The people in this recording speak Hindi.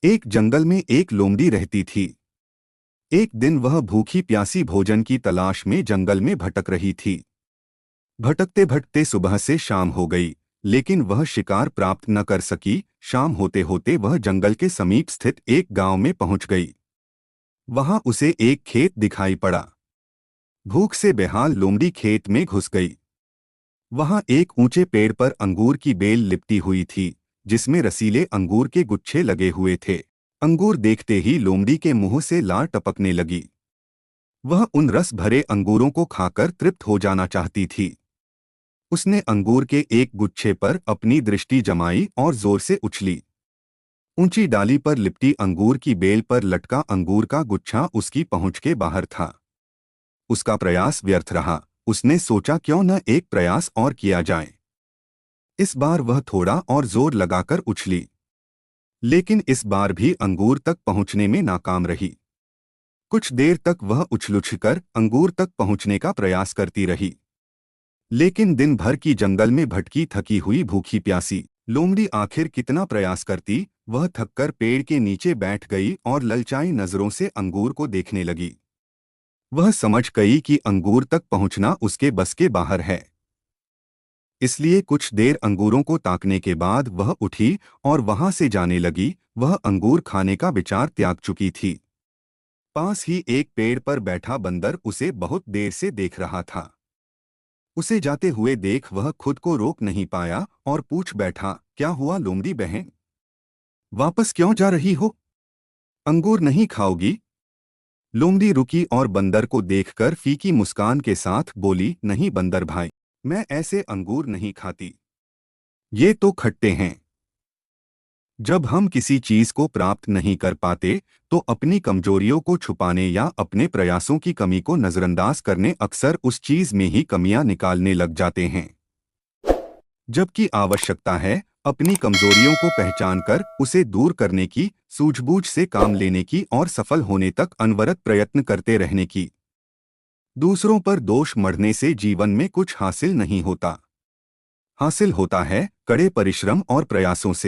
एक जंगल में एक लोमड़ी रहती थी। एक दिन वह भूखी प्यासी भोजन की तलाश में जंगल में भटक रही थी। भटकते भटकते सुबह से शाम हो गई, लेकिन वह शिकार प्राप्त न कर सकी। शाम होते होते वह जंगल के समीप स्थित एक गांव में पहुंच गई। वहां उसे एक खेत दिखाई पड़ा। भूख से बेहाल लोमड़ी खेत में घुस गई। वहां एक ऊंचे पेड़ पर अंगूर की बेल लिपटी हुई थी, जिसमें रसीले अंगूर के गुच्छे लगे हुए थे। अंगूर देखते ही लोमड़ी के मुंह से लार टपकने लगी। वह उन रस भरे अंगूरों को खाकर तृप्त हो जाना चाहती थी। उसने अंगूर के एक गुच्छे पर अपनी दृष्टि जमाई और जोर से उछली। ऊंची डाली पर लिपटी अंगूर की बेल पर लटका अंगूर का गुच्छा उसकी पहुंच के बाहर था। उसका प्रयास व्यर्थ रहा। उसने सोचा, क्यों न एक प्रयास और किया जाए। इस बार वह थोड़ा और जोर लगाकर उछली, लेकिन इस बार भी अंगूर तक पहुंचने में नाकाम रही। कुछ देर तक वह उछल-उछलकर अंगूर तक पहुंचने का प्रयास करती रही, लेकिन दिन भर की जंगल में भटकी थकी हुई भूखी प्यासी लोमड़ी आखिर कितना प्रयास करती। वह थककर पेड़ के नीचे बैठ गई और ललचाई नजरों से अंगूर को देखने लगी। वह समझ गई कि अंगूर तक पहुंचना उसके बस के बाहर है। इसलिए कुछ देर अंगूरों को ताकने के बाद वह उठी और वहां से जाने लगी। वह अंगूर खाने का विचार त्याग चुकी थी। पास ही एक पेड़ पर बैठा बंदर उसे बहुत देर से देख रहा था। उसे जाते हुए देख वह खुद को रोक नहीं पाया और पूछ बैठा, क्या हुआ लोमड़ी बहन? वापस क्यों जा रही हो? अंगूर नहीं खाओगी? लोमड़ी रुकी और बंदर को देखकर फीकी मुस्कान के साथ बोली, नहीं बंदर भाई, मैं ऐसे अंगूर नहीं खाती। ये तो खट्टे हैं। जब हम किसी चीज को प्राप्त नहीं कर पाते तो अपनी कमजोरियों को छुपाने या अपने प्रयासों की कमी को नजरअंदाज करने अक्सर उस चीज में ही कमियां निकालने लग जाते हैं। जबकि आवश्यकता है अपनी कमजोरियों को पहचान कर उसे दूर करने की, सूझबूझ से काम लेने की और सफल होने तक अनवरत प्रयत्न करते रहने की। दूसरों पर दोष मढ़ने से जीवन में कुछ हासिल नहीं होता। हासिल होता है कड़े परिश्रम और प्रयासों से।